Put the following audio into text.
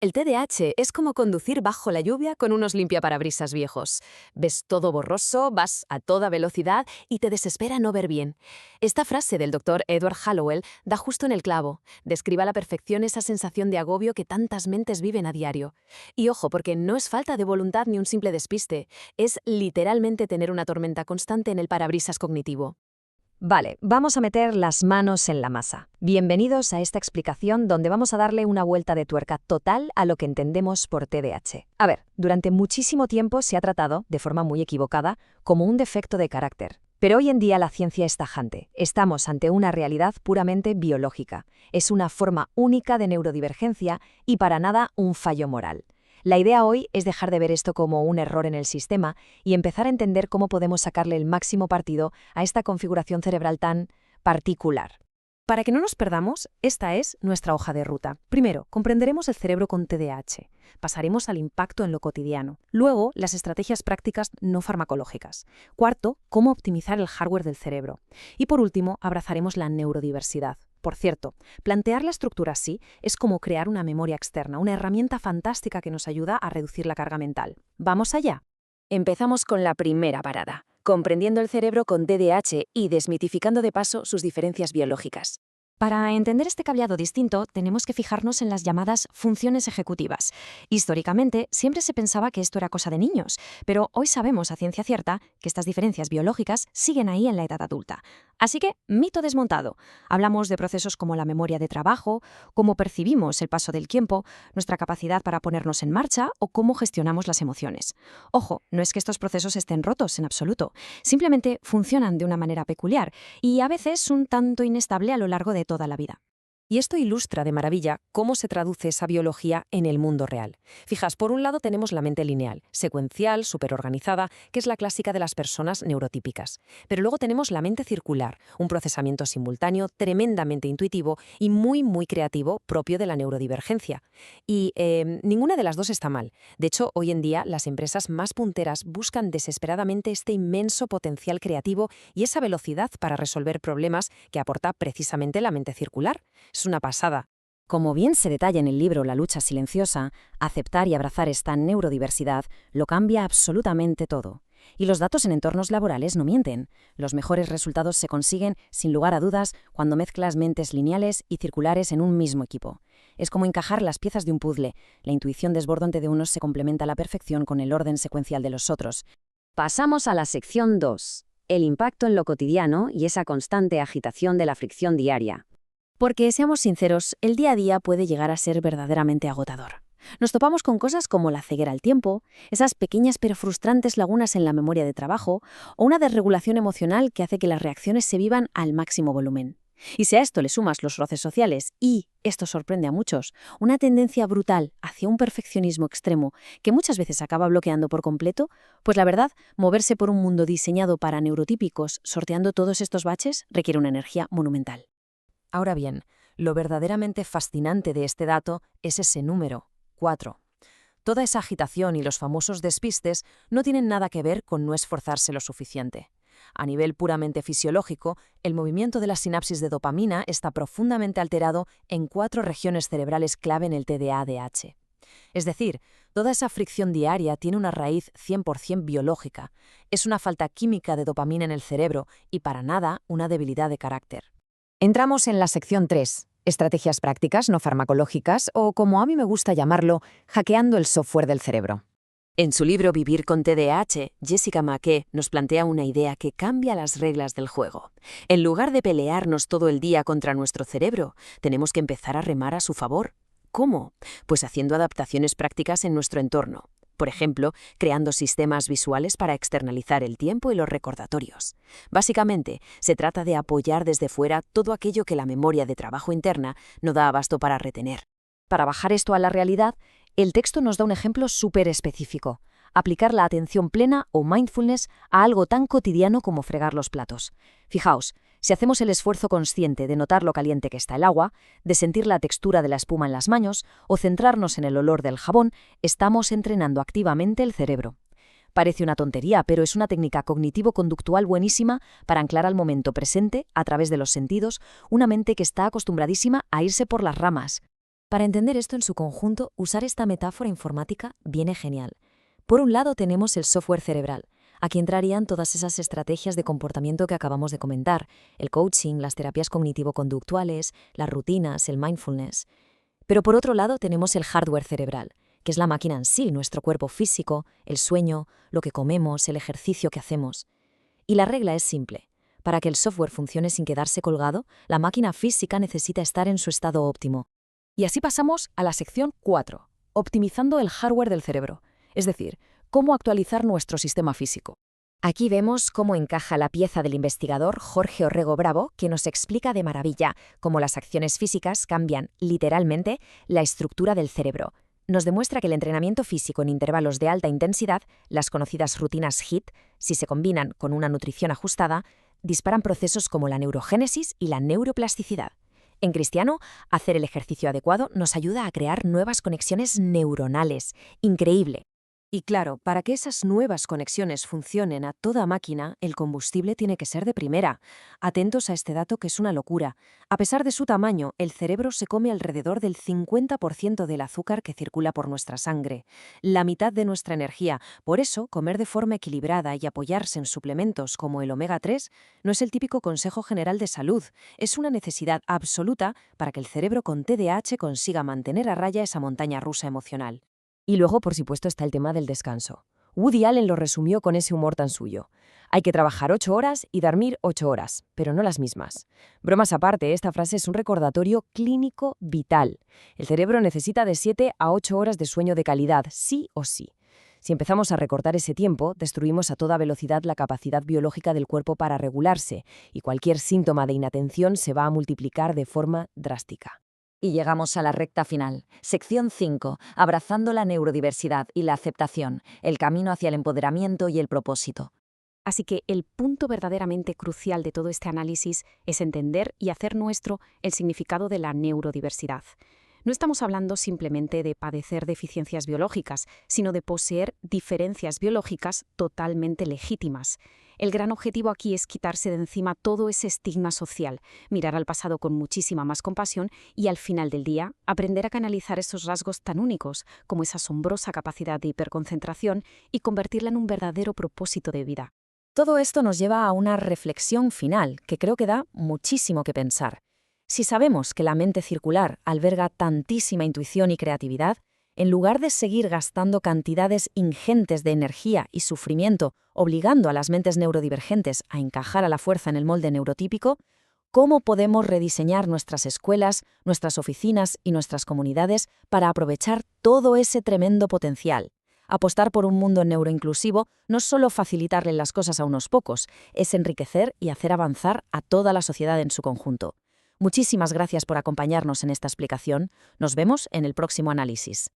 El TDAH es como conducir bajo la lluvia con unos limpiaparabrisas viejos. Ves todo borroso, vas a toda velocidad y te desespera no ver bien. Esta frase del doctor Edward Hallowell da justo en el clavo. Describe a la perfección esa sensación de agobio que tantas mentes viven a diario. Y ojo, porque no es falta de voluntad ni un simple despiste, es literalmente tener una tormenta constante en el parabrisas cognitivo. Vale, vamos a meter las manos en la masa. Bienvenidos a esta explicación donde vamos a darle una vuelta de tuerca total a lo que entendemos por TDAH. A ver, durante muchísimo tiempo se ha tratado, de forma muy equivocada, como un defecto de carácter. Pero hoy en día la ciencia es tajante. Estamos ante una realidad puramente biológica. Es una forma única de neurodivergencia y para nada un fallo moral. La idea hoy es dejar de ver esto como un error en el sistema y empezar a entender cómo podemos sacarle el máximo partido a esta configuración cerebral tan particular. Para que no nos perdamos, esta es nuestra hoja de ruta. Primero, comprenderemos el cerebro con TDAH. Pasaremos al impacto en lo cotidiano. Luego, las estrategias prácticas no farmacológicas. Cuarto, cómo optimizar el hardware del cerebro. Y por último, abrazaremos la neurodiversidad. Por cierto, plantear la estructura así es como crear una memoria externa, una herramienta fantástica que nos ayuda a reducir la carga mental. ¡Vamos allá! Empezamos con la primera parada, comprendiendo el cerebro con TDAH y desmitificando de paso sus diferencias biológicas. Para entender este cableado distinto, tenemos que fijarnos en las llamadas funciones ejecutivas. Históricamente, siempre se pensaba que esto era cosa de niños, pero hoy sabemos a ciencia cierta que estas diferencias biológicas siguen ahí en la edad adulta. Así que, mito desmontado. Hablamos de procesos como la memoria de trabajo, cómo percibimos el paso del tiempo, nuestra capacidad para ponernos en marcha o cómo gestionamos las emociones. Ojo, no es que estos procesos estén rotos en absoluto, simplemente funcionan de una manera peculiar y a veces un tanto inestable a lo largo de toda la vida. Y esto ilustra de maravilla cómo se traduce esa biología en el mundo real. Fijas, por un lado tenemos la mente lineal, secuencial, superorganizada, que es la clásica de las personas neurotípicas. Pero luego tenemos la mente circular, un procesamiento simultáneo tremendamente intuitivo y muy creativo propio de la neurodivergencia. Y ninguna de las dos está mal. De hecho, hoy en día las empresas más punteras buscan desesperadamente este inmenso potencial creativo y esa velocidad para resolver problemas que aporta precisamente la mente circular. Es una pasada. Como bien se detalla en el libro La lucha silenciosa, aceptar y abrazar esta neurodiversidad lo cambia absolutamente todo. Y los datos en entornos laborales no mienten. Los mejores resultados se consiguen, sin lugar a dudas, cuando mezclas mentes lineales y circulares en un mismo equipo. Es como encajar las piezas de un puzzle. La intuición desbordante de unos se complementa a la perfección con el orden secuencial de los otros. Pasamos a la sección 2, el impacto en lo cotidiano y esa constante agitación de la fricción diaria. Porque, seamos sinceros, el día a día puede llegar a ser verdaderamente agotador. Nos topamos con cosas como la ceguera al tiempo, esas pequeñas pero frustrantes lagunas en la memoria de trabajo o una desregulación emocional que hace que las reacciones se vivan al máximo volumen. Y si a esto le sumas los roces sociales y, esto sorprende a muchos, una tendencia brutal hacia un perfeccionismo extremo que muchas veces acaba bloqueando por completo, pues la verdad, moverse por un mundo diseñado para neurotípicos, sorteando todos estos baches, requiere una energía monumental. Ahora bien, lo verdaderamente fascinante de este dato es ese número, 4. Toda esa agitación y los famosos despistes no tienen nada que ver con no esforzarse lo suficiente. A nivel puramente fisiológico, el movimiento de la sinapsis de dopamina está profundamente alterado en 4 regiones cerebrales clave en el TDAH. Es decir, toda esa fricción diaria tiene una raíz 100% biológica. Es una falta química de dopamina en el cerebro y para nada una debilidad de carácter. Entramos en la sección 3, estrategias prácticas no farmacológicas o, como a mí me gusta llamarlo, hackeando el software del cerebro. En su libro Vivir con TDAH, Jessica McKee nos plantea una idea que cambia las reglas del juego. En lugar de pelearnos todo el día contra nuestro cerebro, tenemos que empezar a remar a su favor. ¿Cómo? Pues haciendo adaptaciones prácticas en nuestro entorno. Por ejemplo, creando sistemas visuales para externalizar el tiempo y los recordatorios. Básicamente, se trata de apoyar desde fuera todo aquello que la memoria de trabajo interna no da abasto para retener. Para bajar esto a la realidad, el texto nos da un ejemplo súper específico. Aplicar la atención plena o mindfulness a algo tan cotidiano como fregar los platos. Fijaos, si hacemos el esfuerzo consciente de notar lo caliente que está el agua, de sentir la textura de la espuma en las manos o centrarnos en el olor del jabón, estamos entrenando activamente el cerebro. Parece una tontería, pero es una técnica cognitivo-conductual buenísima para anclar al momento presente, a través de los sentidos, una mente que está acostumbradísima a irse por las ramas. Para entender esto en su conjunto, usar esta metáfora informática viene genial. Por un lado tenemos el software cerebral. Aquí entrarían todas esas estrategias de comportamiento que acabamos de comentar, el coaching, las terapias cognitivo-conductuales, las rutinas, el mindfulness. Pero por otro lado tenemos el hardware cerebral, que es la máquina en sí, nuestro cuerpo físico, el sueño, lo que comemos, el ejercicio que hacemos. Y la regla es simple. Para que el software funcione sin quedarse colgado, la máquina física necesita estar en su estado óptimo. Y así pasamos a la sección 4, optimizando el hardware del cerebro, es decir, cómo actualizar nuestro sistema físico. Aquí vemos cómo encaja la pieza del investigador Jorge Orrego Bravo, que nos explica de maravilla cómo las acciones físicas cambian, literalmente, la estructura del cerebro. Nos demuestra que el entrenamiento físico en intervalos de alta intensidad, las conocidas rutinas HIIT, si se combinan con una nutrición ajustada, disparan procesos como la neurogénesis y la neuroplasticidad. En cristiano, hacer el ejercicio adecuado nos ayuda a crear nuevas conexiones neuronales. Increíble. Y claro, para que esas nuevas conexiones funcionen a toda máquina, el combustible tiene que ser de primera. Atentos a este dato que es una locura. A pesar de su tamaño, el cerebro se come alrededor del 50% del azúcar que circula por nuestra sangre, la mitad de nuestra energía. Por eso, comer de forma equilibrada y apoyarse en suplementos como el omega 3 no es el típico consejo general de salud, es una necesidad absoluta para que el cerebro con TDAH consiga mantener a raya esa montaña rusa emocional. Y luego, por supuesto, está el tema del descanso. Woody Allen lo resumió con ese humor tan suyo. Hay que trabajar 8 horas y dormir 8 horas, pero no las mismas. Bromas aparte, esta frase es un recordatorio clínico vital. El cerebro necesita de 7 a 8 horas de sueño de calidad, sí o sí. Si empezamos a recortar ese tiempo, destruimos a toda velocidad la capacidad biológica del cuerpo para regularse, y cualquier síntoma de inatención se va a multiplicar de forma drástica. Y llegamos a la recta final. Sección 5. Abrazando la neurodiversidad y la aceptación, el camino hacia el empoderamiento y el propósito. Así que el punto verdaderamente crucial de todo este análisis es entender y hacer nuestro el significado de la neurodiversidad. No estamos hablando simplemente de padecer deficiencias biológicas, sino de poseer diferencias biológicas totalmente legítimas. El gran objetivo aquí es quitarse de encima todo ese estigma social, mirar al pasado con muchísima más compasión y al final del día aprender a canalizar esos rasgos tan únicos como esa asombrosa capacidad de hiperconcentración y convertirla en un verdadero propósito de vida. Todo esto nos lleva a una reflexión final que creo que da muchísimo que pensar. Si sabemos que la mente circular alberga tantísima intuición y creatividad, en lugar de seguir gastando cantidades ingentes de energía y sufrimiento obligando a las mentes neurodivergentes a encajar a la fuerza en el molde neurotípico, ¿cómo podemos rediseñar nuestras escuelas, nuestras oficinas y nuestras comunidades para aprovechar todo ese tremendo potencial? Apostar por un mundo neuroinclusivo no es solo facilitarle las cosas a unos pocos, es enriquecer y hacer avanzar a toda la sociedad en su conjunto. Muchísimas gracias por acompañarnos en esta explicación. Nos vemos en el próximo análisis.